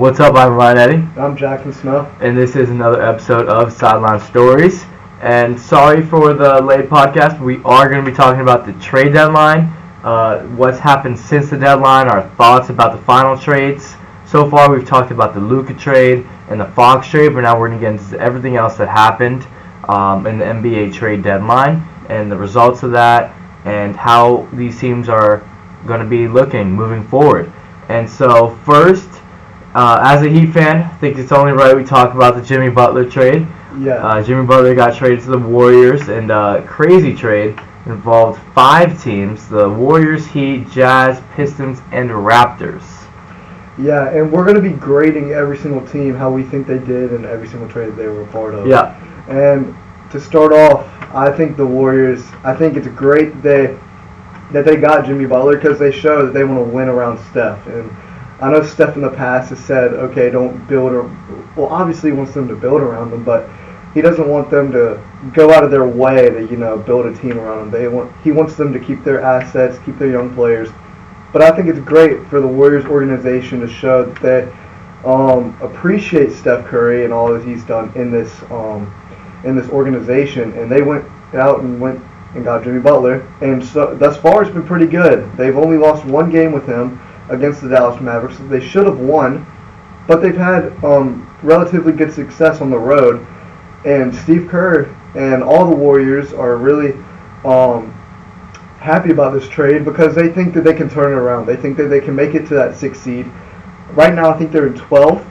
What's up? I'm Ryan Eddy. I'm Jackson Snow. And this is another episode of Sideline Stories. And sorry for the late podcast, but we are going to be talking about the trade deadline, what's happened since the deadline, our thoughts about the final trades. So far, we've talked about the Luka trade and the Fox trade, but now we're going to get into everything else that happened in the NBA trade deadline and the results of that and how these teams are going to be looking moving forward. And so first, as a Heat fan, I think it's only right we talk about the Jimmy Butler trade. Yeah. Jimmy Butler got traded to the Warriors, and crazy trade involved 5 teams: the Warriors, Heat, Jazz, Pistons, and Raptors. Yeah, and we're going to be grading every single team how we think they did in every single trade they were a part of. Yeah. And to start off, I think the Warriors, I think it's great that they got Jimmy Butler because they show that they want to win around Steph. And I know Steph in the past has said, okay, don't build, well, obviously he wants them to build around them, but he doesn't want them to go out of their way to, build a team around them. He wants them to keep their assets, keep their young players. But I think it's great for the Warriors organization to show that they appreciate Steph Curry and all that he's done in this organization. And they went out and got Jimmy Butler. And so thus far it's been pretty good. They've only lost one game with him against the Dallas Mavericks. They should have won, but they've had relatively good success on the road. And Steve Kerr and all the Warriors are really happy about this trade because they think that they can turn it around. They think that they can make it to that 6th seed. Right now I think they're in 12th,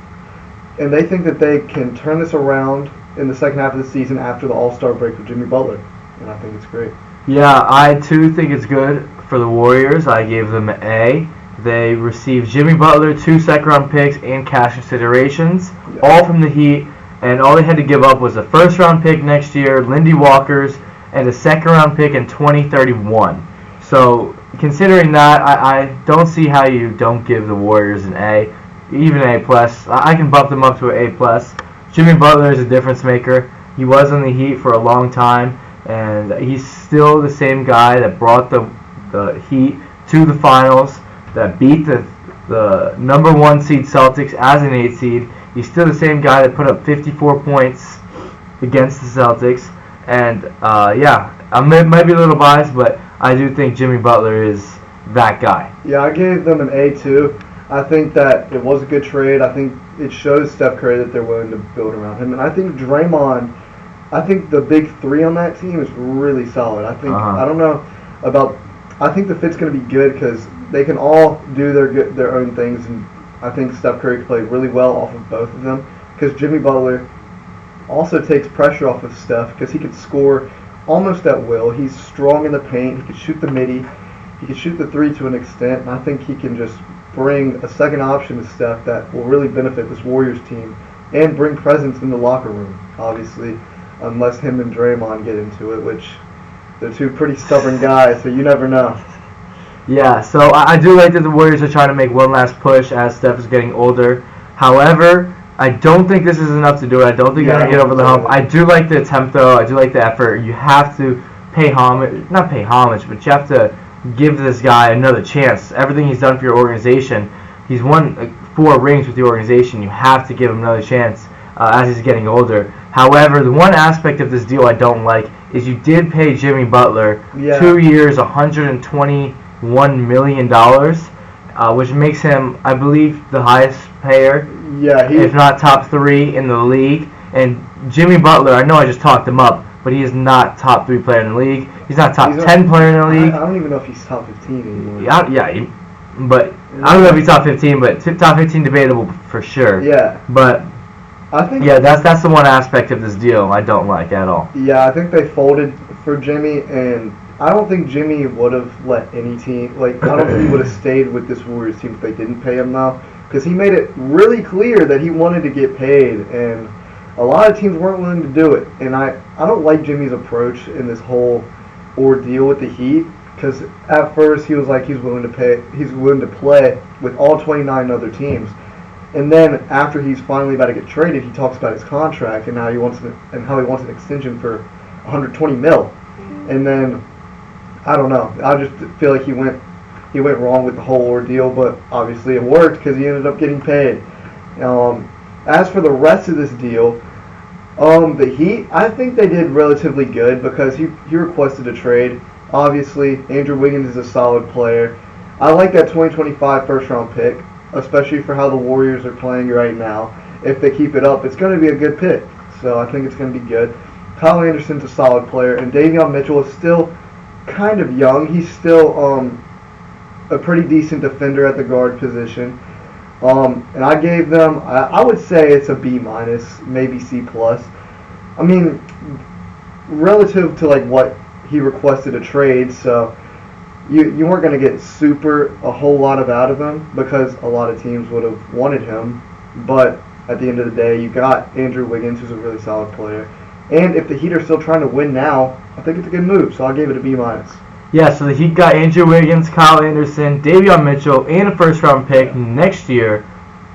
and they think that they can turn this around in the second half of the season after the All-Star break with Jimmy Butler. And I think it's great. Yeah, I too think it's good for the Warriors. I gave them an A. They received Jimmy Butler, 2 second-round picks, and cash considerations, all from the Heat. And all they had to give up was a first-round pick next year, Lindy Walker's, and a second-round pick in 2031. So, considering that, I don't see how you don't give the Warriors an A, even an A+. I can bump them up to an A+. Jimmy Butler is a difference maker. He was on the Heat for a long time, and he's still the same guy that brought the Heat to the finals, that beat the number 1 seed Celtics as an 8 seed. He's still the same guy that put up 54 points against the Celtics. And, I might be a little biased, but I do think Jimmy Butler is that guy. Yeah, I gave them an A too. I think that it was a good trade. I think it shows Steph Curry that they're willing to build around him. And I think Draymond, I think the big 3 on that team is really solid. I think, I think the fit's going to be good because they can all do their own things. And I think Steph Curry played really well off of both of them because Jimmy Butler also takes pressure off of Steph because he can score almost at will. He's strong in the paint. He can shoot the midi. He can shoot the 3 to an extent. And I think he can just bring a second option to Steph that will really benefit this Warriors team and bring presence in the locker room, obviously, unless him and Draymond get into it, which they're 2 pretty stubborn guys, so you never know. Yeah, so I do like that the Warriors are trying to make one last push as Steph is getting older. However, I don't think this is enough to do it. I don't think they're going to get over the hump. I do like the attempt, though. I do like the effort. You have to pay homage. Not pay homage, but you have to give this guy another chance. Everything he's done for your organization, he's won 4 rings with the organization. You have to give him another chance as he's getting older. However, the one aspect of this deal I don't like is you did pay Jimmy Butler 2 years, $121 million, which makes him, I believe, the highest payer, if not top 3 in the league. And Jimmy Butler, I know I just talked him up, but he is not top 3 player in the league. He's not top 10 player in the league. I don't even know if he's top 15 anymore. But I don't know if he's top 15, but top 15 debatable for sure. Yeah. But I think that's the one aspect of this deal I don't like at all. Yeah, I think they folded for Jimmy, and I don't think Jimmy would have let any team, I don't think he would have stayed with this Warriors team if they didn't pay him now, because he made it really clear that he wanted to get paid, and a lot of teams weren't willing to do it. And I don't like Jimmy's approach in this whole ordeal with the Heat, because at first he was like he's willing to play with all 29 other teams. And then after he's finally about to get traded, he talks about his contract and how he wants an extension for $120 million. And then I don't know. I just feel like he went wrong with the whole ordeal, but obviously it worked because he ended up getting paid. As for the rest of this deal, the Heat, I think they did relatively good because he requested a trade. Obviously, Andrew Wiggins is a solid player. I like that 2025 first-round pick, especially for how the Warriors are playing right now. If they keep it up, it's going to be a good pick. So I think it's going to be good. Kyle Anderson's a solid player, and Davion Mitchell is still kind of young. He's still a pretty decent defender at the guard position. And I gave them, I would say it's a B minus, maybe C plus. I mean, relative to like what he requested a trade, so you weren't going to get a whole lot out of him because a lot of teams would have wanted him. But at the end of the day, you got Andrew Wiggins, who's a really solid player. And if the Heat are still trying to win now, I think it's a good move, so I gave it a B minus. Yeah, so the Heat got Andrew Wiggins, Kyle Anderson, Davion Mitchell, and a first-round pick next year,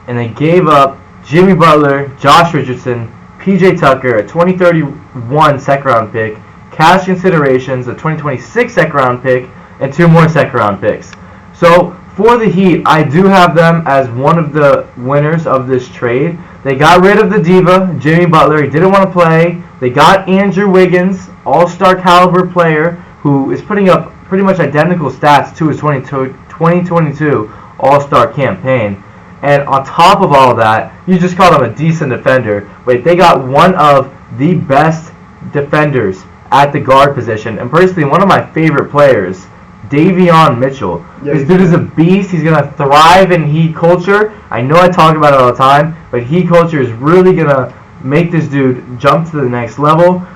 and they gave up Jimmy Butler, Josh Richardson, P.J. Tucker, a 2031 second-round pick, cash considerations, a 2026 second-round pick, and 2 more second-round picks. So for the Heat, I do have them as one of the winners of this trade. They got rid of the diva, Jimmy Butler. He didn't want to play. They got Andrew Wiggins, all-star caliber player, who is putting up pretty much identical stats to his 2022 All-Star campaign. And on top of all of that, you just called him a decent defender. Wait, they got one of the best defenders at the guard position, and personally one of my favorite players, Davion Mitchell. Yeah, this dude is a beast. He's going to thrive in Heat culture. I know I talk about it all the time, but Heat culture is really going to make this dude jump to the next level.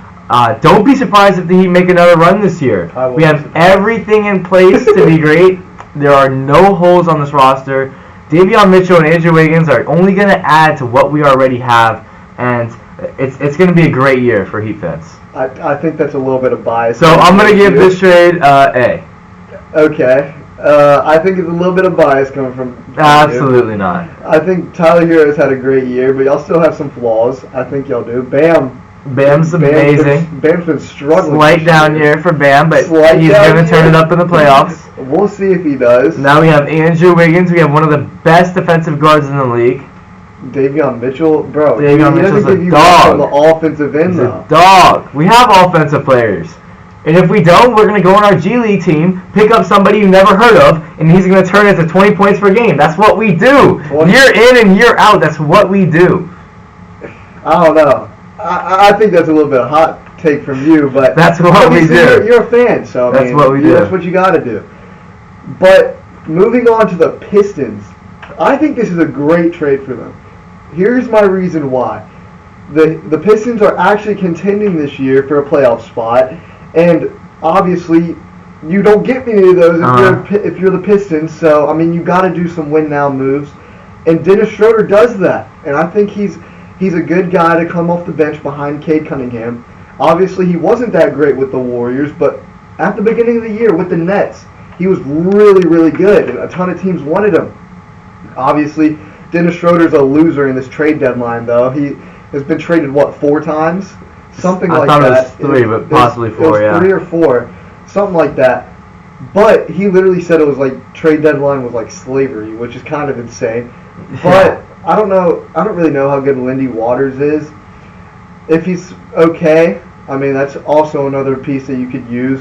Don't be surprised if the Heat make another run this year. We have everything in place to be great. There are no holes on this roster. Davion Mitchell and Andrew Wiggins are only going to add to what we already have, and it's going to be a great year for Heat fans. I think that's a little bit of bias. So I'm going to give this trade A. Okay. I think it's a little bit of bias coming from Absolutely you. not. I think Tyler Hero's had a great year, but y'all still have some flaws. I think y'all do. Bam's amazing. Bam's been struggling. Slight down year for Bam, but he's going to turn it up in the playoffs. We'll see if he does. Now we have Andrew Wiggins. We have one of the best defensive guards in the league. Davion Mitchell, bro. Davion Mitchell's a a dog. On the offensive end, He's though. a dog. We have offensive players. And if we don't, we're going to go on our G League team, pick up somebody you never heard of, and he's going to turn it to 20 points per game. That's what we do. 20. Year in and year out, that's what we do. I don't know. I think that's a little bit of a hot take from you, but that's what we do. You're a fan, so that's what we do. That's what you got to do. But moving on to the Pistons, I think this is a great trade for them. Here's my reason why. The Pistons are actually contending this year for a playoff spot, and obviously you don't get many of those if you're the Pistons. So I mean, you got to do some win now moves, and Dennis Schroeder does that, and I think he's a good guy to come off the bench behind Cade Cunningham. Obviously, he wasn't that great with the Warriors, but at the beginning of the year with the Nets, he was really, really good, and a ton of teams wanted him. Obviously, Dennis Schroeder's a loser in this trade deadline, though. He has been traded, 4 times? Something like that. I thought it was 3, but possibly 4, yeah. 3 or 4, something like that. But he literally said it was like trade deadline was like slavery, which is kind of insane. But I don't know. I don't really know how good Lindy Waters is. If he's okay, I mean, that's also another piece that you could use.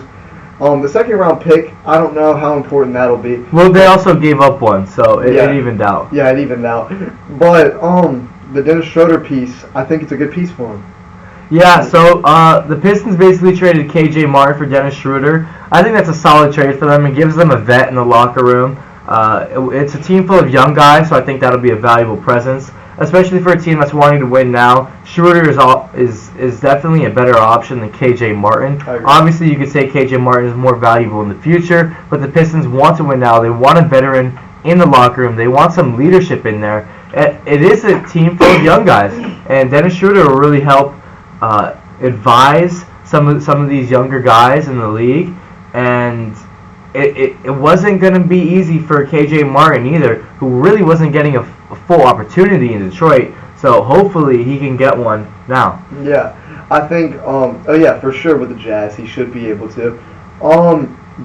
The second round pick, I don't know how important that'll be. Well, they also gave up one, so it evened out. Yeah, it evened out. But the Dennis Schroeder piece, I think it's a good piece for him. Yeah, so the Pistons basically traded K.J. Martin for Dennis Schroeder. I think that's a solid trade for them. It gives them a vet in the locker room. It's a team full of young guys, so I think that'll be a valuable presence, especially for a team that's wanting to win now. Schroeder is definitely a better option than K.J. Martin. Obviously, you could say K.J. Martin is more valuable in the future, but the Pistons want to win now. They want a veteran in the locker room. They want some leadership in there. It is a team full of young guys, and Dennis Schroeder will really help advise some of these younger guys in the league, and it wasn't going to be easy for K.J. Martin either, who really wasn't getting a full opportunity in Detroit, so hopefully he can get one now. Yeah, I think, for sure with the Jazz, he should be able to.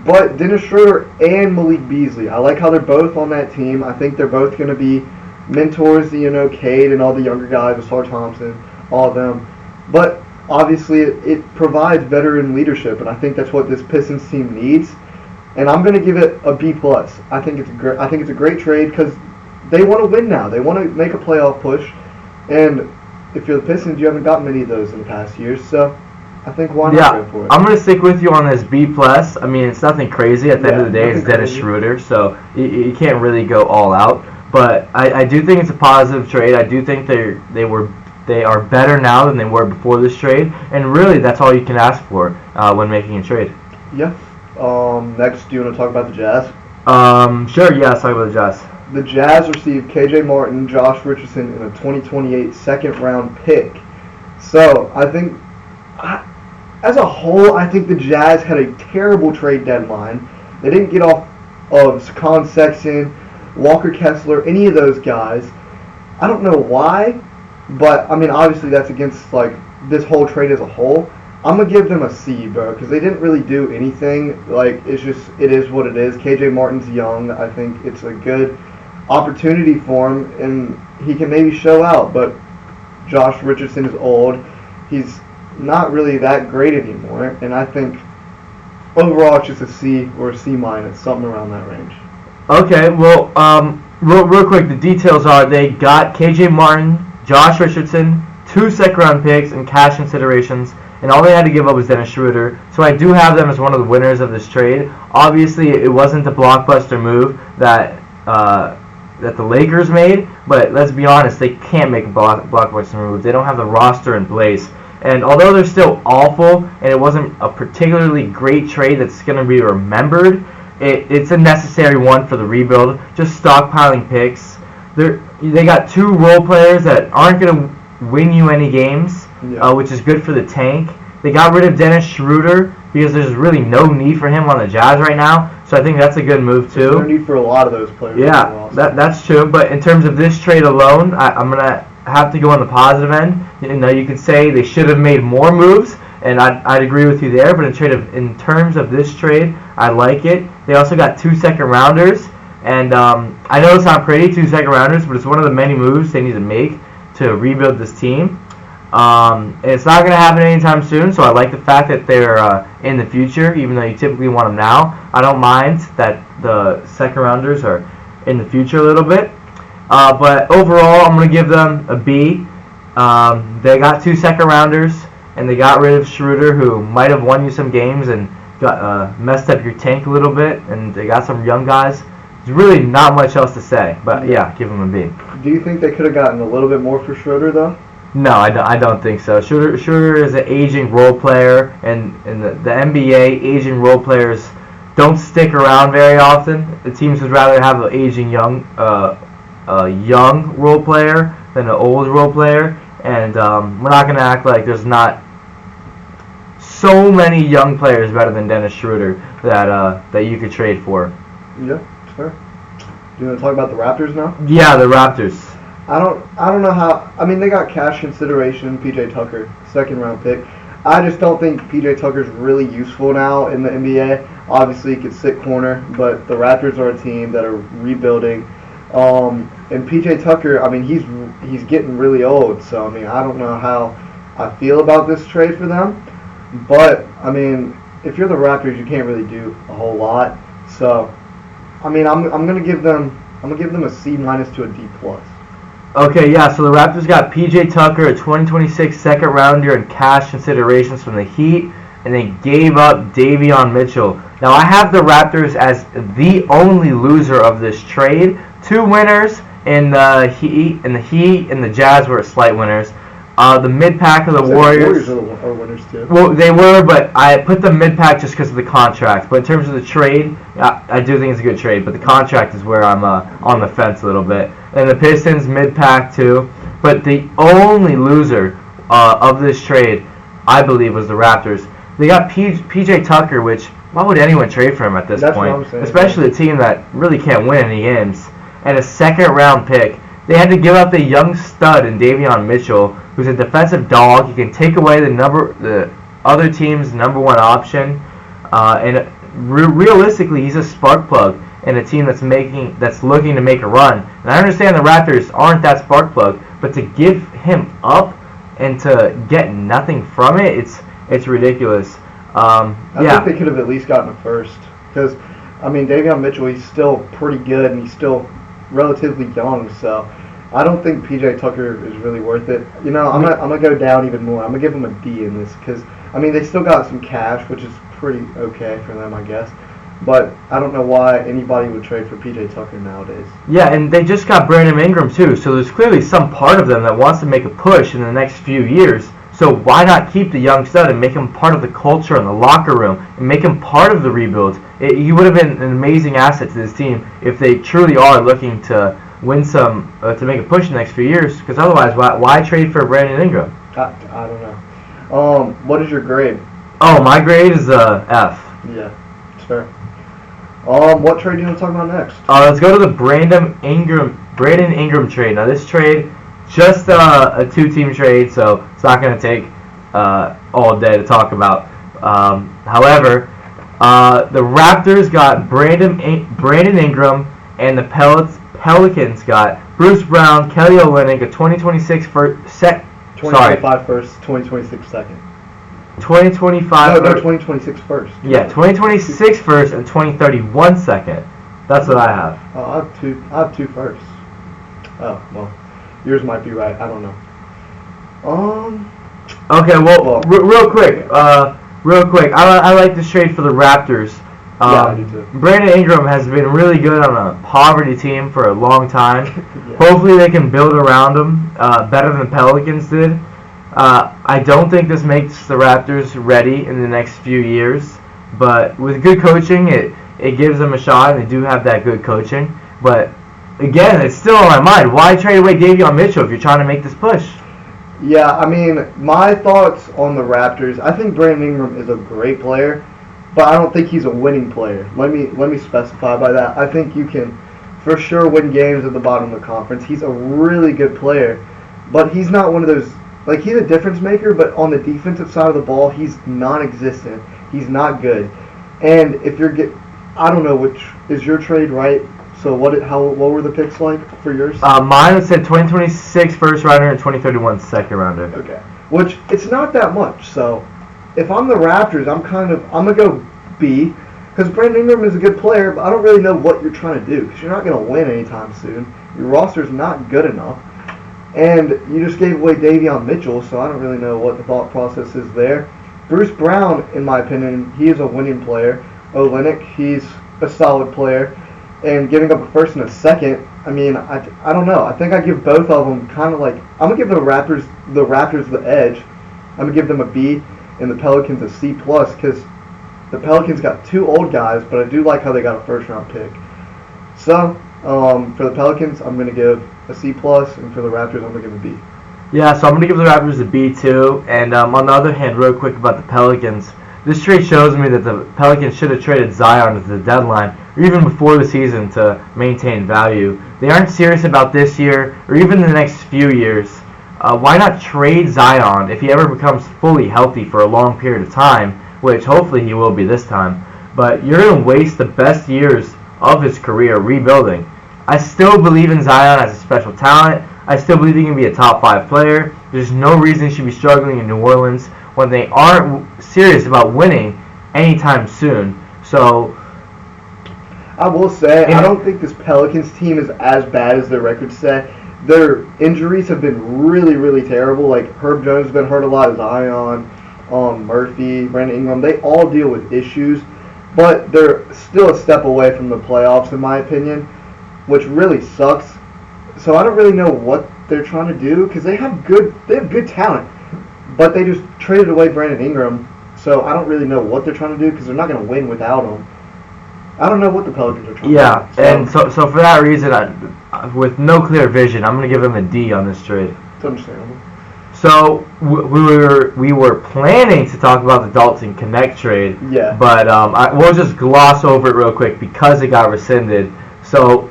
But Dennis Schroeder and Malik Beasley, I like how they're both on that team. I think they're both going to be mentors, Cade and all the younger guys, Asar Thompson, all of them. But obviously, it provides veteran leadership, and I think that's what this Pistons team needs. And I'm going to give it a B+. I think it's a great trade because they want to win now. They want to make a playoff push, and if you're the Pistons, you haven't got many of those in the past years. So I think why not go for it? I'm going to stick with you on this B+. I mean, it's nothing crazy. At the end of the day, it's Dennis Schroeder, so you can't really go all out. But I do think it's a positive trade. I do think they are better now than they were before this trade, and really that's all you can ask for when making a trade. Yeah. Next, do you want to talk about the Jazz? Sure, yeah, let's talk about the Jazz. The Jazz received KJ Martin, Josh Richardson, and a 2028 second-round pick. So, I think, as a whole, I think the Jazz had a terrible trade deadline. They didn't get off of Con Sexton, Walker Kessler, any of those guys. I don't know why, but, I mean, obviously that's against, this whole trade as a whole. I'm going to give them a C, bro, because they didn't really do anything. It is what it is. KJ Martin's young. I think it's a good opportunity for him, and he can maybe show out. But Josh Richardson is old. He's not really that great anymore, and I think overall it's just a C or a C-, something around that range. Okay, well, real quick, the details are they got KJ Martin, Josh Richardson, 2 second-round picks, and cash considerations. And all they had to give up was Dennis Schroeder. So I do have them as one of the winners of this trade. Obviously, it wasn't the blockbuster move that the Lakers made, but let's be honest, they can't make a blockbuster move. They don't have the roster in place. And although they're still awful, and it wasn't a particularly great trade that's going to be remembered, it's a necessary one for the rebuild. Just stockpiling picks. They got 2 role players that aren't going to win you any games. Yeah. Which is good for the tank. They got rid of Dennis Schroeder because there's really no need for him on the Jazz right now. So I think that's a good move too. There's no need for a lot of those players. Yeah, that's true. But in terms of this trade alone, I'm gonna have to go on the positive end. You can say they should have made more moves, and I'd agree with you there. But in terms of this trade, I like it. They also got 2 second-rounders, and I know it's not pretty, 2 second-rounders, but it's one of the many moves they need to make to rebuild this team. It's not going to happen anytime soon, so I like the fact that they're in the future, even though you typically want them now. I don't mind that the second-rounders are in the future a little bit. But overall, I'm going to give them a B. They got 2 second-rounders, and they got rid of Schroeder, who might have won you some games and got messed up your tank a little bit, and they got some young guys. There's really not much else to say, but yeah, give them a B. Do you think they could have gotten a little bit more for Schroeder, though? No, I don't think so. Schroeder is an aging role player, and in the NBA, aging role players don't stick around very often. The teams would rather have an aging young role player than an old role player, and we're not going to act like there's not so many young players better than Dennis Schroeder that you could trade for. Yeah, sure. Do you want to talk about the Raptors now? Yeah, the Raptors. I don't know how. I mean, they got cash consideration, PJ Tucker, second-round pick. I just don't think PJ Tucker's really useful now in the NBA. Obviously, he could sit corner, but the Raptors are a team that are rebuilding. And PJ Tucker, I mean, he's getting really old. So I mean, I don't know how I feel about this trade for them. But I mean, if you're the Raptors, you can't really do a whole lot. So I mean, I'm gonna give them a C- to a D+. Okay, yeah, so the Raptors got PJ Tucker, a 2026 second rounder, and cash considerations from the Heat, and they gave up Davion Mitchell. Now, I have the Raptors as the only loser of this trade. 2 winners in the Heat, and the Jazz were slight winners. The mid-pack of the Warriors are winners too. Well, they were, but I put the mid-pack just because of the contract. But in terms of the trade, I do think it's a good trade. But the contract is where I'm on the fence a little bit. And the Pistons mid-pack too. But the only loser of this trade, I believe, was the Raptors. They got PJ Tucker, which why would anyone trade for him at this point? What I'm saying, especially a team that really can't win any games. And a second-round pick. They had to give up the young stud in Davion Mitchell, who's a defensive dog. He can take away the other team's number 1 option, and realistically, he's a spark plug. and a team that's looking to make a run. And I understand the Raptors aren't that spark plug, but to give him up and to get nothing from it, it's ridiculous. I think they could have at least gotten a first, because I mean, Davion Mitchell, he's still pretty good and he's still relatively young, so I don't think PJ Tucker is really worth it. You know, I'm gonna go down even more. I'm gonna give him a D in this, because I mean, they still got some cash, which is pretty okay for them, I guess. But I don't know why anybody would trade for PJ Tucker nowadays. Yeah, and they just got Brandon Ingram too, so there's clearly some part of them that wants to make a push in the next few years. So why not keep the young stud and make him part of the culture in the locker room and make him part of the rebuild? He would have been an amazing asset to this team if they truly are looking to win some, to make a push in the next few years. Because otherwise, why trade for Brandon Ingram? I don't know. What is your grade? Oh, my grade is F. Yeah, it's fair. What trade do you want to talk about next? Let's go to the Brandon Ingram trade. Now, this trade, just a two-team trade, so it's not going to take all day to talk about. However, the Raptors got Brandon Ingram, and the Pelicans got Bruce Brown, Kelly Olynyk, a 2026 2025 first, 2026 second. 2025. No, 2026 first. Yeah, 2026 first and 2031 second. That's what I have. Oh, I have two firsts. Oh, well, yours might be right. I don't know. Okay, well, real quick. I like this trade for the Raptors. Yeah, I do too. Brandon Ingram has been really good on a poverty team for a long time. Yeah. Hopefully they can build around him better than the Pelicans did. I don't think this makes the Raptors ready in the next few years, but with good coaching, it gives them a shot, and they do have that good coaching. But again, it's still on my mind. Why trade away Davion Mitchell if you're trying to make this push? Yeah, I mean, my thoughts on the Raptors, I think Brandon Ingram is a great player, but I don't think he's a winning player. Let me specify by that. I think you can for sure win games at the bottom of the conference. He's a really good player, but he's not one of those, like, he's a difference maker, but on the defensive side of the ball, he's non-existent. He's not good. And if I don't know which is your trade, right? So what were the picks like for yours? Mine said 2026 first rounder and 2031 second rounder. Okay. Which, it's not that much. So if I'm the Raptors, I'm going to go B, because Brandon Ingram is a good player, but I don't really know what you're trying to do, because you're not going to win anytime soon. Your roster's not good enough. And you just gave away Davion Mitchell, so I don't really know what the thought process is there. Bruce Brown, in my opinion, he is a winning player. Olynyk, he's a solid player. And giving up a first and a second, I mean, I don't know. I think I give both of them kind of like, I'm going to give the Raptors the edge. I'm going to give them a B and the Pelicans a C+, because the Pelicans got two old guys, but I do like how they got a first-round pick. So, for the Pelicans, I'm going to give a C+, and for the Raptors, I'm going to give a B. Yeah, so I'm going to give the Raptors a B too. And on the other hand, real quick about the Pelicans, this trade shows me that the Pelicans should have traded Zion at the deadline, or even before the season, to maintain value. They aren't serious about this year, or even the next few years. Why not trade Zion if he ever becomes fully healthy for a long period of time, which hopefully he will be this time. But you're going to waste the best years of his career rebuilding. I still believe in Zion as a special talent. I still believe he can be a top 5 player. There's no reason he should be struggling in New Orleans when they aren't serious about winning anytime soon. So, I will say, I don't think this Pelicans team is as bad as their records say. Their injuries have been really, really terrible. Like, Herb Jones has been hurt a lot, Zion, Murphy, Brandon Ingram. They all deal with issues, but they're still a step away from the playoffs, in my opinion, which really sucks. So I don't really know what they're trying to do, because they have good talent, but they just traded away Brandon Ingram. So I don't really know what they're trying to do, because they're not going to win without him. I don't know what the Pelicans are trying to do. Yeah, and so for that reason, with no clear vision, I'm going to give them a D on this trade. It's understandable. So we were planning to talk about the Dalton Connect trade, yeah, but we'll just gloss over it real quick because it got rescinded. So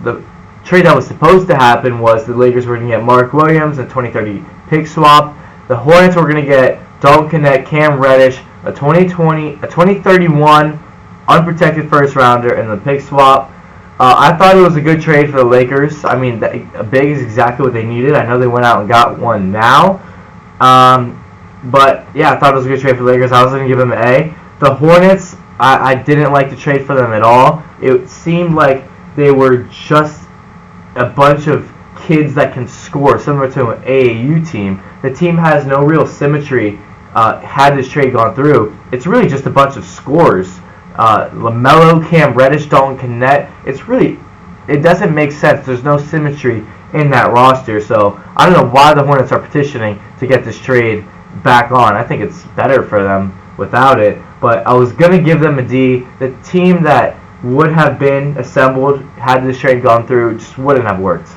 the trade that was supposed to happen was the Lakers were going to get Mark Williams, a 2030 pick swap. The Hornets were going to get Dalton Connect, Cam Reddish, a 2031 unprotected first rounder, and the pick swap. I thought it was a good trade for the Lakers. I mean, a big is exactly what they needed. I know they went out and got one now. But, yeah, I thought it was a good trade for the Lakers. I was going to give them an A. The Hornets, I didn't like the trade for them at all. It seemed like they were just a bunch of kids that can score, similar to an AAU team. The team has no real symmetry. Had this trade gone through, it's really just a bunch of scorers. LaMelo, Cam Reddish, Dalton Knecht. It doesn't make sense. There's no symmetry in that roster. So I don't know why the Hornets are petitioning to get this trade back on. I think it's better for them without it. But I was going to give them a D. The team that would have been assembled had this trade gone through just wouldn't have worked.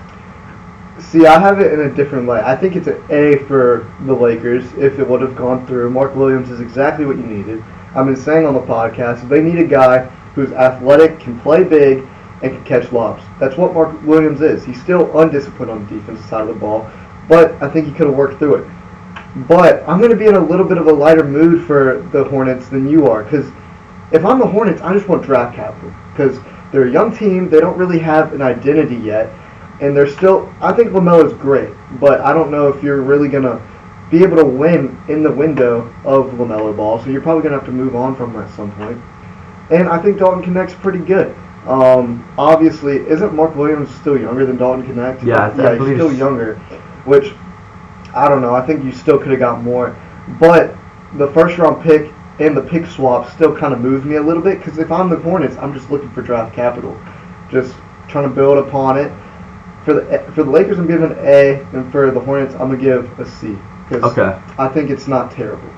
See, I have it in a different light. I think it's an A for the Lakers if it would have gone through. Mark Williams is exactly what you needed. I've been saying on the podcast, they need a guy who's athletic, can play big, and can catch lobs. That's what Mark Williams is. He's still undisciplined on the defensive side of the ball, but I think he could have worked through it. But I'm going to be in a little bit of a lighter mood for the Hornets than you are, because if I'm the Hornets, I just want draft capital, because they're a young team. They don't really have an identity yet, and they're still. I think LaMelo's great, but I don't know if you're really going to be able to win in the window of LaMelo Ball, so you're probably going to have to move on from him at some point. And I think Dalton Knecht's pretty good. Obviously, isn't Mark Williams still younger than Dalton Knecht? Yeah, I believe he's still younger, which, I don't know, I think you still could have got more. But the first-round pick and the pick swap still kind of moved me a little bit, because if I'm the Hornets, I'm just looking for draft capital. Just trying to build upon it. For the Lakers, I'm giving an A, and for the Hornets, I'm going to give a C. Okay. I think it's not terrible.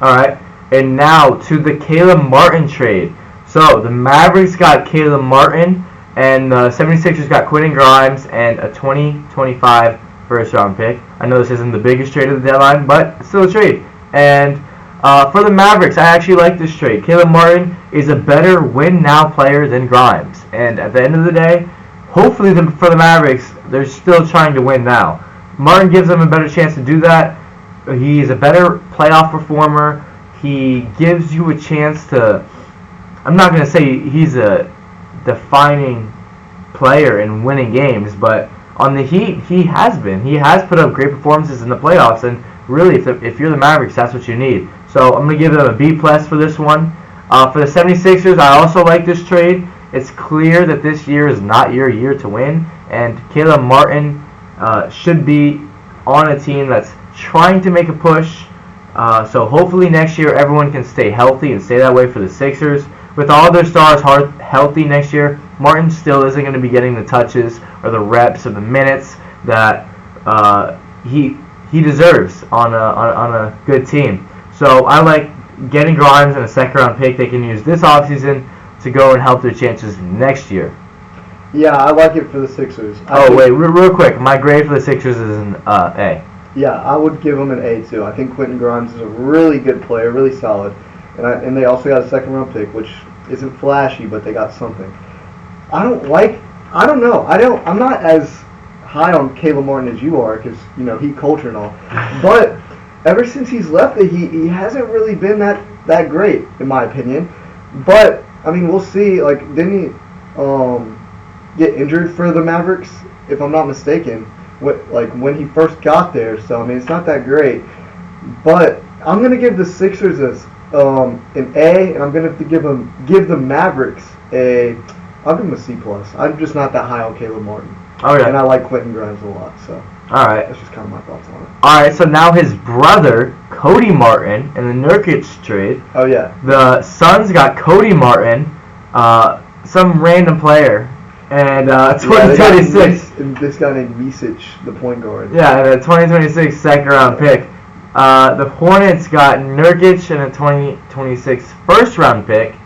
All right. And now to the Caleb Martin trade. So the Mavericks got Caleb Martin, and the 76ers got Quentin Grimes and a 2025 first-round pick. I know this isn't the biggest trade of the deadline, but it's still a trade. And for the Mavericks, I actually like this trade. Caleb Martin is a better win-now player than Grimes. And at the end of the day, hopefully for the Mavericks, they're still trying to win now. Martin gives them a better chance to do that. He's a better playoff performer. He gives you a chance to... I'm not going to say he's a defining player in winning games, but on the Heat, he has been. He has put up great performances in the playoffs, and really, if you're the Mavericks, that's what you need. So I'm going to give them a B+ for this one. For the 76ers, I also like this trade. It's clear that this year is not your year to win, and Caleb Martin should be on a team that's trying to make a push. So hopefully next year everyone can stay healthy and stay that way for the Sixers. With all their stars healthy next year, Martin still isn't going to be getting the touches or the reps or the minutes that he deserves on a good team. So I like getting Grimes and a second-round pick they can use this offseason to go and help their chances next year. Yeah, I like it for the Sixers. Wait, real quick. My grade for the Sixers is an A. Yeah, I would give them an A too. I think Quentin Grimes is a really good player, really solid. And they also got a second-round pick, which isn't flashy, but they got something. I'm not as high on Caleb Martin as you are, because, Heat culture and all. But ever since he's left the Heat, he hasn't really been that great, in my opinion. But, I mean, we'll see. Like, didn't he get injured for the Mavericks, if I'm not mistaken, when he first got there? So, I mean, it's not that great. But I'm going to give the Sixers an A, and I'm going to give the Mavericks I'll give them a C+. I'm just not that high on Caleb Martin. Okay. And I like Quentin Grimes a lot, so. All right. That's just kind of my thoughts on it. All right, so now his brother, Cody Martin, in the Nurkic trade. Oh, yeah. The Suns got Cody Martin, some random player, and 2026. This guy named Misic, the point guard. Yeah, and a 2026 second-round pick. The Hornets got Nurkic and a 2026 first-round pick.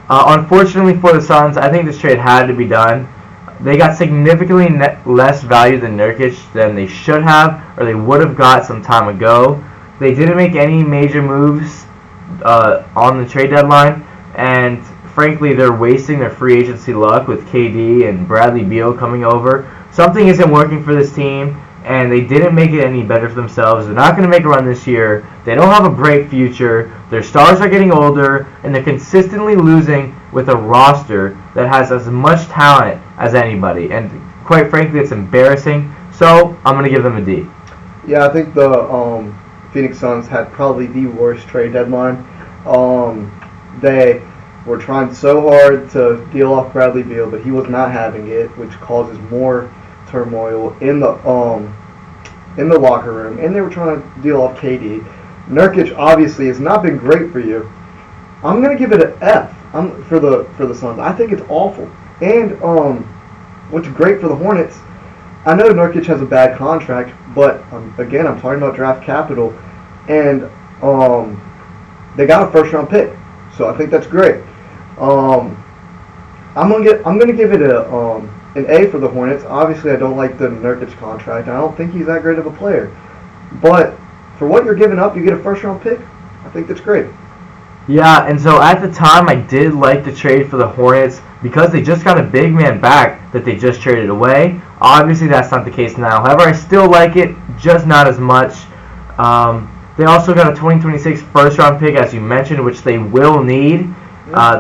Unfortunately for the Suns, I think this trade had to be done. They got significantly less value than Nurkic than they should have, or they would have got some time ago. They didn't make any major moves on the trade deadline, and frankly, they're wasting their free agency luck with KD and Bradley Beal coming over. Something isn't working for this team, and they didn't make it any better for themselves. They're not going to make a run this year. They don't have a bright future. Their stars are getting older, and they're consistently losing with a roster that has as much talent as anybody. And quite frankly, it's embarrassing. So I'm going to give them a D. Yeah, I think the Phoenix Suns had probably the worst trade deadline. They were trying so hard to deal off Bradley Beal, but he was not having it, which causes more turmoil in the locker room. And they were trying to deal off KD. Nurkic obviously has not been great for you. I'm gonna give it an F. For the Suns. I think it's awful. And what's great for the Hornets, I know Nurkic has a bad contract, but again, I'm talking about draft capital, and they got a first-round pick, so I think that's great. I'm gonna give it an A for the Hornets. Obviously, I don't like the Nurkic contract. I don't think he's that great of a player, but for what you're giving up, you get a first-round pick. I think that's great. Yeah, and so at the time, I did like the trade for the Hornets because they just got a big man back that they just traded away. Obviously, that's not the case now. However, I still like it, just not as much. They also got a 2026 first-round pick, as you mentioned, which they will need.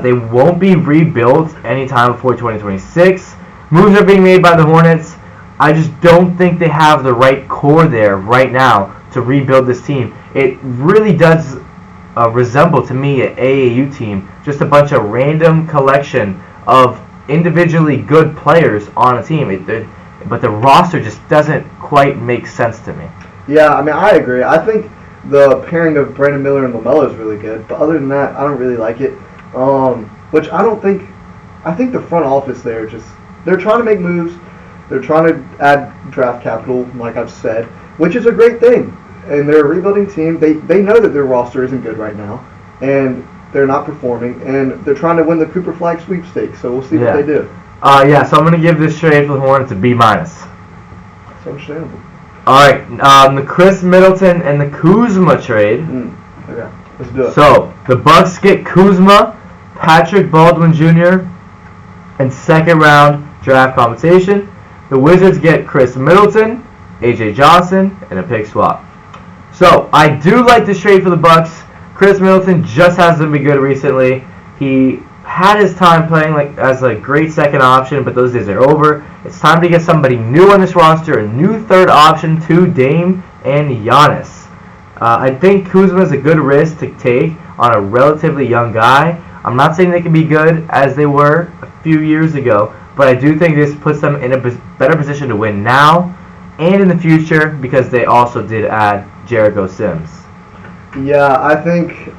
They won't be rebuilt anytime before 2026. Moves are being made by the Hornets. I just don't think they have the right core there right now to rebuild this team. It really does resemble to me an AAU team, just a bunch of random collection of individually good players on a team. But the roster just doesn't quite make sense to me. Yeah, I mean, I agree. I think the pairing of Brandon Miller and LaMelo is really good, but other than that, I don't really like it. Which I don't think. I think the front office there they're trying to make moves. They're trying to add draft capital, like I've said, which is a great thing. And they're a rebuilding team. They know that their roster isn't good right now, and they're not performing, and they're trying to win the Cooper Flag sweepstakes. So we'll see what they do. So I'm gonna give this trade for the Hornets a B-. That's understandable. All right, the Chris Middleton and the Kuzma trade. Okay, let's do it. So the Bucks get Kuzma, Patrick Baldwin Jr., and second-round draft compensation. The Wizards get Chris Middleton, A.J. Johnson, and a pick swap. So I do like this trade for the Bucks. Chris Middleton just hasn't been good recently. He had his time playing as a great second option, but those days are over. It's time to get somebody new on this roster, a new third option to Dame and Giannis. I think Kuzma is a good risk to take on a relatively young guy. I'm not saying they can be good as they were a few years ago, but I do think this puts them in a better position to win now and in the future because they also did add Jericho Sims. Yeah, I think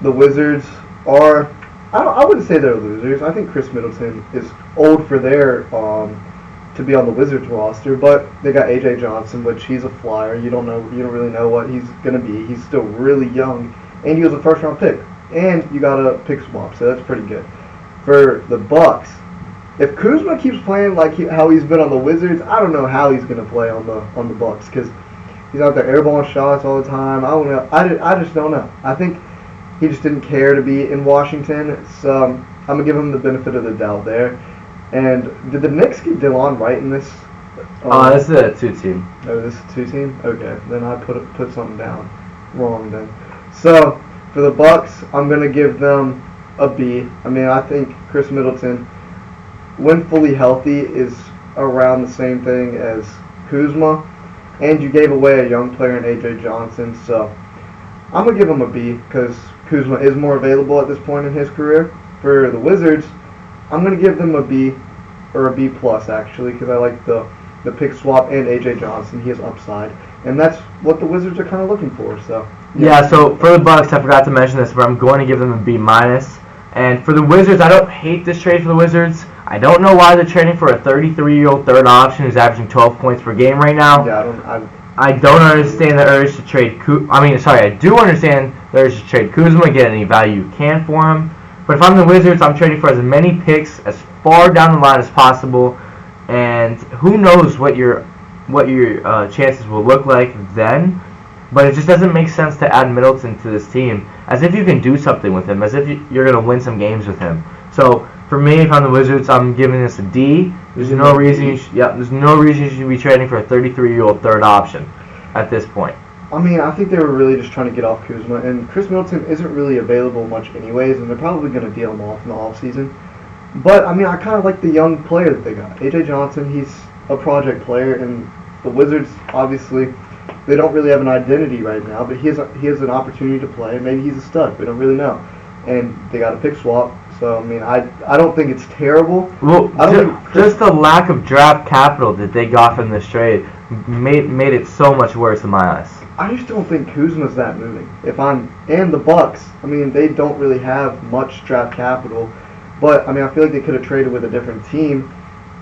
the Wizards are. I wouldn't say they're losers. I think Chris Middleton is old for their to be on the Wizards roster, but they got A.J. Johnson, which he's a flyer. You don't really know what he's gonna be. He's still really young, and he was a first-round pick. And you got a pick swap, so that's pretty good. For the Bucks, if Kuzma keeps playing how he's been on the Wizards, I don't know how he's gonna play on the Bucks because he's out there airballing shots all the time. I don't know. I just don't know. I think he just didn't care to be in Washington, so I'm gonna give him the benefit of the doubt there. And did the Knicks get DeLon Wright in this? This is a 2-team. Oh, this is a 2-team? Okay, then I put something down wrong then. So for the Bucks, I'm gonna give them a B. I mean, I think Chris Middleton, when fully healthy, is around the same thing as Kuzma, and you gave away a young player in A.J. Johnson, so I'm gonna give him a B because Kuzma is more available at this point in his career. For the Wizards, I'm going to give them a B, or a B plus actually, because I like the pick swap and A.J. Johnson. He has upside, and that's what the Wizards are kind of looking for. So yeah. So for the Bucks, I forgot to mention this, but I'm going to give them a B-. And for the Wizards, I don't hate this trade for the Wizards. I don't know why they're trading for a 33-year-old third option who's averaging 12 points per game right now. Yeah, I don't understand the urge to trade I do understand the urge to trade Kuzma, get any value you can for him. But if I'm the Wizards, I'm trading for as many picks as far down the line as possible. And who knows what your chances will look like then. But it just doesn't make sense to add Middleton to this team as if you can do something with him, as if you're going to win some games with him. So for me, if I'm the Wizards, I'm giving this a D. There's no reason you should be trading for a 33-year-old third option at this point. I mean, I think they were really just trying to get off Kuzma, and Chris Middleton isn't really available much anyways, and they're probably going to deal him off in the offseason. But, I mean, I kind of like the young player that they got. A.J. Johnson, he's a project player, and the Wizards, obviously, they don't really have an identity right now, but he has an opportunity to play, and maybe he's a stud. We don't really know. And they got a pick swap, so, I mean, I don't think it's terrible. Well, just the lack of draft capital that they got from this trade made it so much worse in my eyes. I just don't think Kuzma's that moving. And the Bucks, I mean, they don't really have much draft capital, but I mean, I feel like they could have traded with a different team.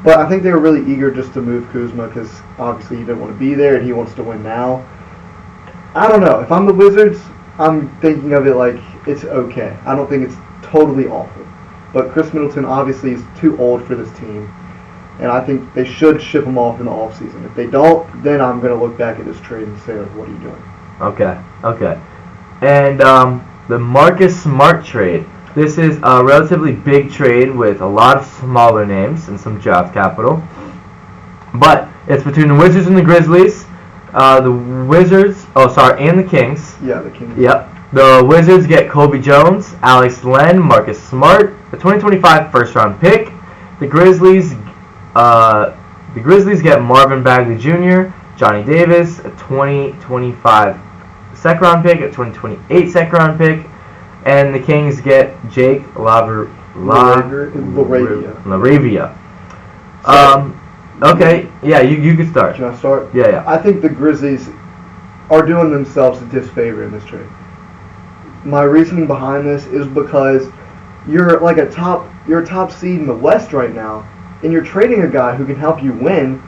But I think they were really eager just to move Kuzma because obviously he didn't want to be there and he wants to win now. I don't know. If I'm the Wizards, I'm thinking of it like it's okay. I don't think it's totally awful. But Chris Middleton obviously is too old for this team. And I think they should ship him off in the offseason. If they don't, then I'm going to look back at this trade and say, like, what are you doing? Okay. And the Marcus Smart trade. This is a relatively big trade with a lot of smaller names and some draft capital. But it's between the Wizards and the Grizzlies. And the Kings. Yeah, the Kings. Yep. The Wizards get Kobe Jones, Alex Len, Marcus Smart, the 2025 first-round pick. The Grizzlies get Marvin Bagley Jr., Johnny Davis, a 2025 second-round pick, a 2028 second-round pick, and the Kings get Jake LaRavia. Okay, yeah, you can start. Can I start? Yeah. I think the Grizzlies are doing themselves a disfavor in this trade. My reasoning behind this is because you're like a top seed in the West right now, and you're trading a guy who can help you win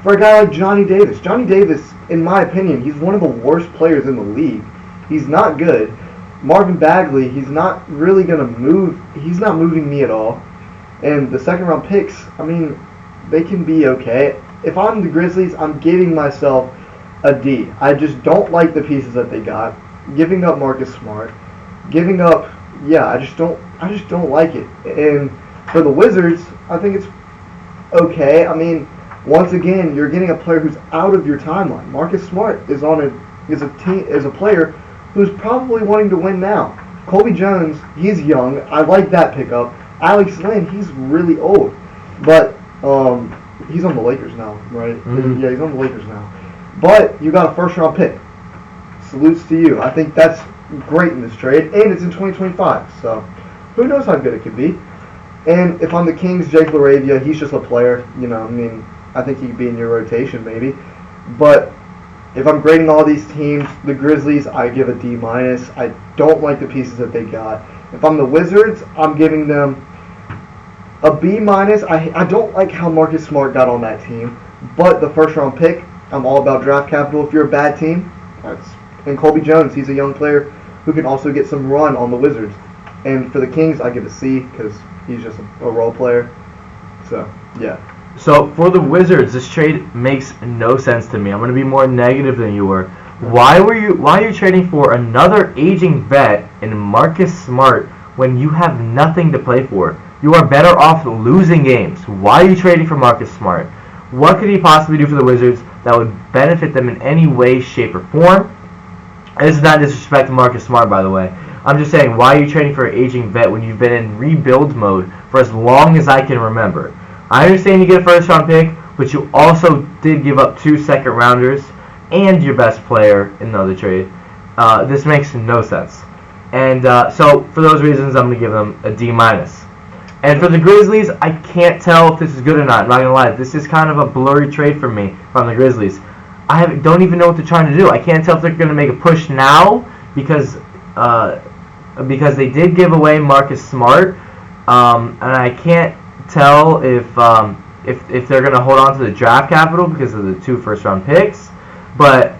for a guy like Johnny Davis. Johnny Davis, in my opinion, he's one of the worst players in the league. He's not good. Marvin Bagley, he's not really going to move. He's not moving me at all. And the second-round picks, I mean, they can be okay. If I'm the Grizzlies, I'm giving myself a D. I just don't like the pieces that they got. Giving up Marcus Smart. I just don't like it. And for the Wizards, I think it's okay. I mean, once again, you're getting a player who's out of your timeline. Marcus Smart is a player who's probably wanting to win now. Kobe Jones, he's young. I like that pickup. Alex Len, he's really old, but he's on the Lakers now, right? Mm-hmm. Yeah, he's on the Lakers now. But you got a first-round pick. Salutes to you. I think that's great in this trade, and it's in 2025. So who knows how good it could be. And if I'm the Kings, Jake LaRavia, he's just a player. I think he could be in your rotation maybe. But if I'm grading all these teams, the Grizzlies, I give a D-. I don't like the pieces that they got. If I'm the Wizards, I'm giving them a B-. I don't like how Marcus Smart got on that team. But the first-round pick, I'm all about draft capital. If you're a bad team, and Kobe Jones, he's a young player who can also get some run on the Wizards. And for the Kings, I give a C because he's just a role player. So, yeah. So, for the Wizards, this trade makes no sense to me. I'm going to be more negative than you were. Why are you trading for another aging vet in Marcus Smart when you have nothing to play for? You are better off losing games. Why are you trading for Marcus Smart? What could he possibly do for the Wizards that would benefit them in any way, shape, or form? This is not disrespect to Marcus Smart, by the way. I'm just saying, why are you trading for an aging vet when you've been in rebuild mode for as long as I can remember? I understand you get a first-round pick, but you also did give up 2 second-rounders and your best player in the other trade. This makes no sense. And so, for those reasons, I'm going to give them a D-. And for the Grizzlies, I can't tell if this is good or not. I'm not going to lie. This is kind of a blurry trade for me from the Grizzlies. Don't even know what they're trying to do. I can't tell if they're going to make a push now because they did give away Marcus Smart, and I can't tell if they're going to hold on to the draft capital because of the 2 first-round picks. But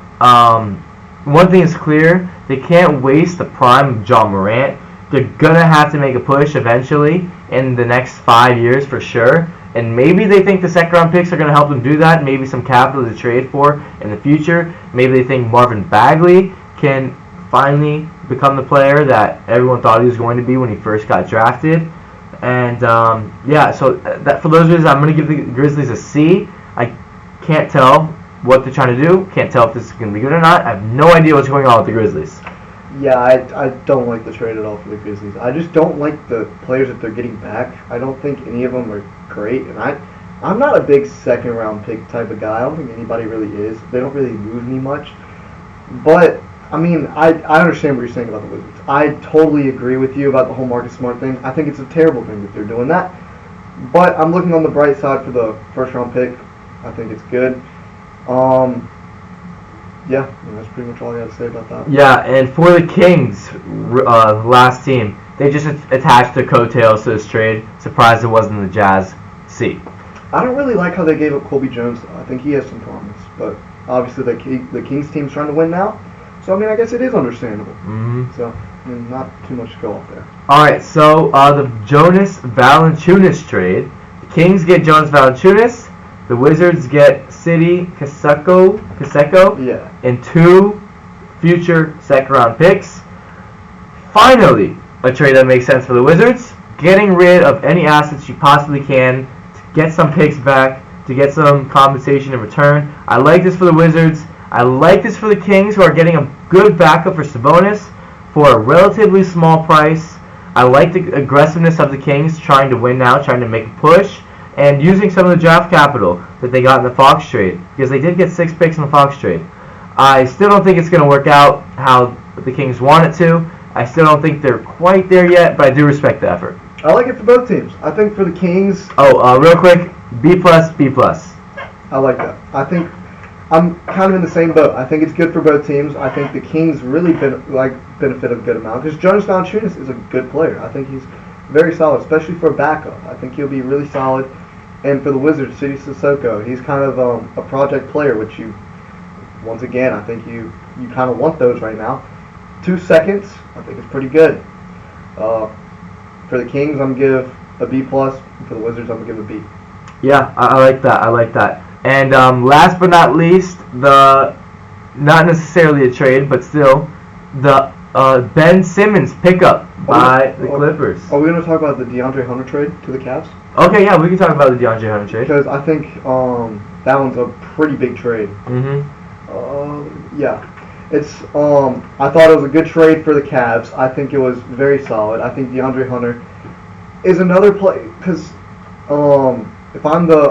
one thing is clear: they can't waste the prime of John Morant. They're going to have to make a push eventually in the next 5 years for sure. And maybe they think the second-round picks are going to help them do that. Maybe some capital to trade for in the future. Maybe they think Marvin Bagley can finally become the player that everyone thought he was going to be when he first got drafted. And, so for those reasons, I'm going to give the Grizzlies a C. I can't tell what they're trying to do. Can't tell if this is going to be good or not. I have no idea what's going on with the Grizzlies. Yeah, I don't like the trade at all for the Grizzlies. I just don't like the players that they're getting back. I don't think any of them are great, and I'm not a big second-round pick type of guy. I don't think anybody really is. They don't really move me much. But, I mean, I understand what you're saying about the Wizards. I totally agree with you about the whole Marcus Smart thing. I think it's a terrible thing that they're doing that. But I'm looking on the bright side for the first-round pick. I think it's good. Yeah, that's pretty much all I got to say about that. Yeah, and for the Kings, last team, they just attached their coattails to this trade. Surprised it wasn't the Jazz. C. I don't really like how they gave up Colby Jones, though. I think he has some promise. But obviously the Kings team's trying to win now. So, I mean, I guess it is understandable. Mm-hmm. So, I mean, not too much to go off there. All right, so the Jonas Valanciunas trade. The Kings get Jonas Valanciunas. The Wizards get City Kaseko, Yeah. and 2 future second-round picks. Finally, a trade that makes sense for the Wizards. Getting rid of any assets you possibly can to get some picks back, to get some compensation in return. I like this for the Wizards. I like this for the Kings, who are getting a good backup for Sabonis for a relatively small price. I like the aggressiveness of the Kings trying to win now, trying to make a push, and using some of the draft capital that they got in the Fox trade, because they did get 6 picks in the Fox trade. I still don't think it's going to work out how the Kings want it to. I still don't think they're quite there yet, but I do respect the effort. I like it for both teams. I think for the Kings... Real quick, B+, B+. I like that. I think I'm kind of in the same boat. I think it's good for both teams. I think the Kings really benefit a good amount, because Jonas Valanciunas is a good player. I think he's very solid, especially for a backup. I think he'll be really solid. And for the Wizards, City Sissoko, he's kind of a project player, which once again, I think you kind of want those right now. 2 seconds, I think it's pretty good. For the Kings, I'm going to give a B+. For the Wizards, I'm going to give a B. Yeah, I like that. And last but not least, not necessarily a trade, but still, the Ben Simmons pickup by the Clippers. Are we going to talk about the DeAndre Hunter trade to the Cavs? Okay, yeah, we can talk about the DeAndre Hunter trade. Because I think that one's a pretty big trade. Mm-hmm. Yeah. It's I thought it was a good trade for the Cavs. I think it was very solid. I think DeAndre Hunter is another play, because if I'm the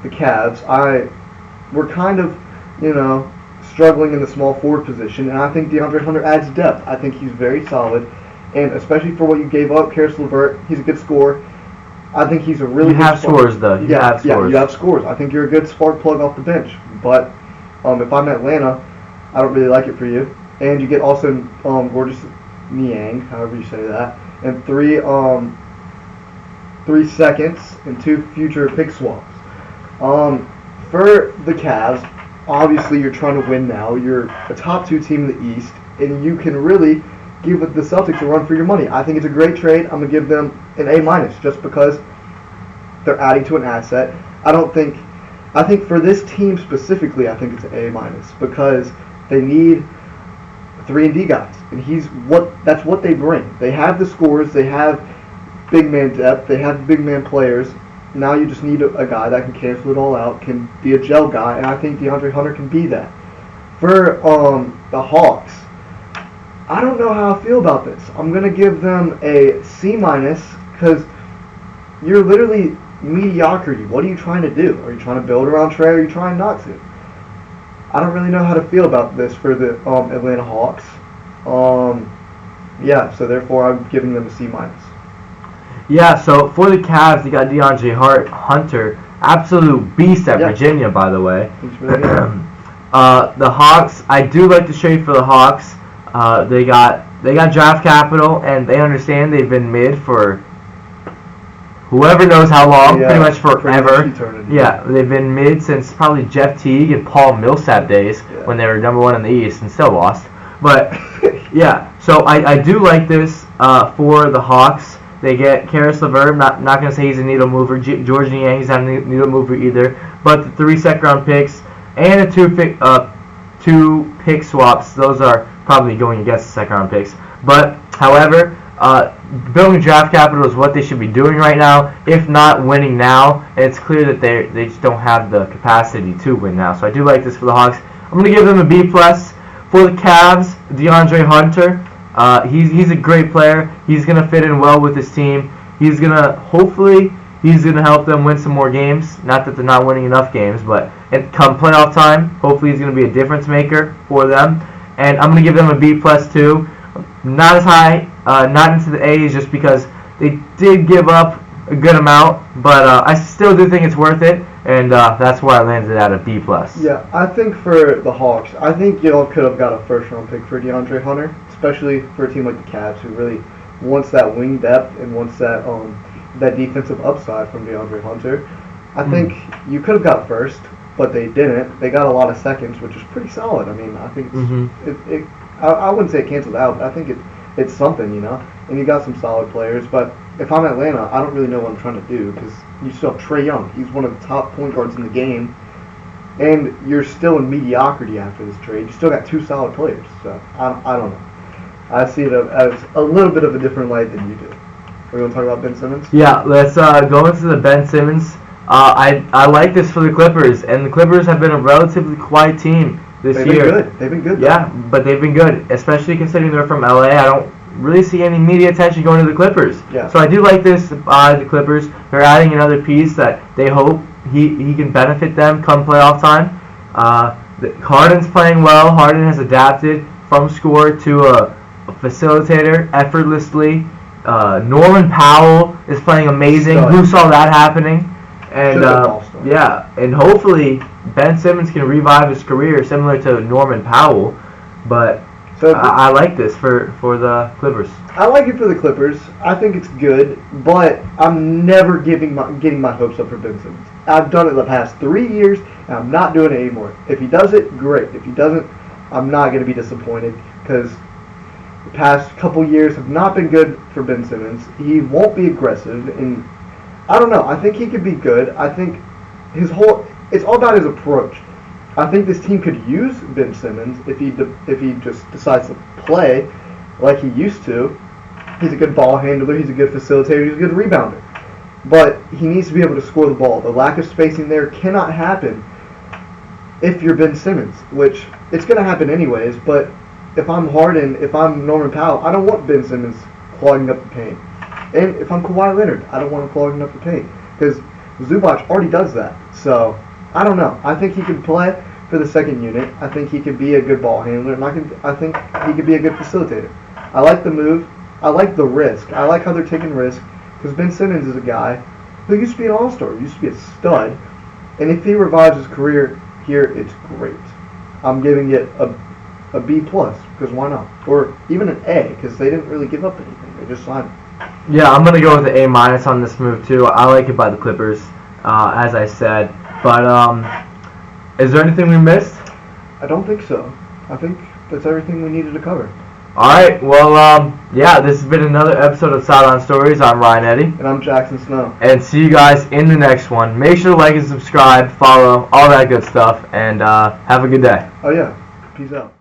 Cavs, we're kind of, struggling in the small forward position, and I think DeAndre Hunter adds depth. I think he's very solid, and especially for what you gave up, Karis LeVert, he's a good scorer. I think he's a really good have scores, though. You have scores. You have scores. I think you're a good spark plug off the bench. But if I'm Atlanta, I don't really like it for you. And you get also Gorgeous Niang, however you say that, and 3 seconds and 2 future pick swaps. For the Cavs, obviously you're trying to win now. You're a top 2 team in the East, and you can really give the Celtics a run for your money. I think it's a great trade. I'm going to give them an A- just because they're adding to an asset. I think for this team specifically, I think it's an A- because they need 3-and-D guys, and that's what they bring. They have the scores, they have big man depth, they have big man players. Now you just need a guy that can cancel it all out, can be a gel guy, and I think DeAndre Hunter can be that. For the Hawks, I don't know how I feel about this. I'm going to give them a C-, because you're literally mediocrity. What are you trying to do? Are you trying to build around Trey, or are you trying not to? I don't really know how to feel about this for the Atlanta Hawks. Yeah, so therefore I'm giving them a C-. Yeah, so for the Cavs, you got DeAndre Hunter, absolute beast at Virginia, by the way. The Hawks, I do like the trade for the Hawks. They got draft capital, and they understand they've been mid for whoever knows how long, pretty much forever. Yeah, they've been mid since probably Jeff Teague and Paul Millsap days, when they were number 1 in the East and still lost. But yeah, so I do like this for the Hawks. They get Karis LeVert. Not going to say he's a needle mover. George Niang, he's not a needle mover either. But the 3 second-round picks and the 2 pick swaps, those are probably going against the second-round picks. But, however, Building draft capital is what they should be doing right now, if not winning now. And it's clear that they just don't have the capacity to win now. So I do like this for the Hawks. I'm going to give them a B+. For the Cavs, DeAndre Hunter, he's a great player. He's going to fit in well with his team. He's going to help them win some more games. Not that they're not winning enough games, but come playoff time, hopefully he's going to be a difference maker for them. And I'm going to give them a B+ too. Not as high, not into the A's, just because they did give up a good amount, but I still do think it's worth it, and that's why I landed at a B+. Yeah, I think for the Hawks, I think y'all could have got a first-round pick for DeAndre Hunter, especially for a team like the Cavs, who really wants that wing depth and wants that that defensive upside from DeAndre Hunter. I think you could have got first, but they didn't. They got a lot of seconds, which is pretty solid. I mean, I think I wouldn't say it canceled out, but I think it's something, you know. And you got some solid players, but if I'm Atlanta, I don't really know what I'm trying to do, because you still have Trae Young. He's one of the top point guards in the game, and you're still in mediocrity after this trade. You still got two solid players, so I don't know. I see it as a little bit of a different light than you do. Are we going to talk about Ben Simmons? Yeah, let's go into the Ben Simmons. I like this for the Clippers, and the Clippers have been a relatively quiet team this year. They've been good. Yeah, but they've been good, especially considering they're from LA. I don't really see any media attention going to the Clippers. Yeah. So I do like this the Clippers. They're adding another piece that they hope he can benefit them come playoff time. Harden's playing well. Harden has adapted from scorer to a facilitator effortlessly. Norman Powell is playing amazing. Stud. Who saw that happening? And yeah, and hopefully Ben Simmons can revive his career similar to Norman Powell. But I like this for the Clippers. I like it for the Clippers. I think it's good, but I'm never getting my hopes up for Ben Simmons. I've done it the past 3 years, and I'm not doing it anymore. If he does it, great. If he doesn't, I'm not going to be disappointed, because the past couple years have not been good for Ben Simmons. He won't be aggressive, and I don't know. I think he could be good. I think it's all about his approach. I think this team could use Ben Simmons if he just decides to play like he used to. He's a good ball handler. He's a good facilitator. He's a good rebounder. But he needs to be able to score the ball. The lack of spacing there cannot happen if you're Ben Simmons, which it's going to happen anyways. But if I'm Harden, if I'm Norman Powell, I don't want Ben Simmons clogging up the paint. And if I'm Kawhi Leonard, I don't want him clogging up the paint, because Zubac already does that. So I don't know. I think he can play for the second unit. I think he could be a good ball handler, and I think he could be a good facilitator. I like the move. I like the risk. I like how they're taking risk, because Ben Simmons is a guy who used to be an all-star, used to be a stud, and if he revives his career here, it's great. I'm giving it a B+, because why not? Or even an A, because they didn't really give up anything. They just signed him. Yeah, I'm going to go with the A- on this move, too. I like it by the Clippers, as I said. But is there anything we missed? I don't think so. I think that's everything we needed to cover. All right, well, yeah, this has been another episode of Sideline Stories. I'm Ryan Eddy. And I'm Jackson Snow. And see you guys in the next one. Make sure to like and subscribe, follow, all that good stuff, and have a good day. Oh, yeah. Peace out.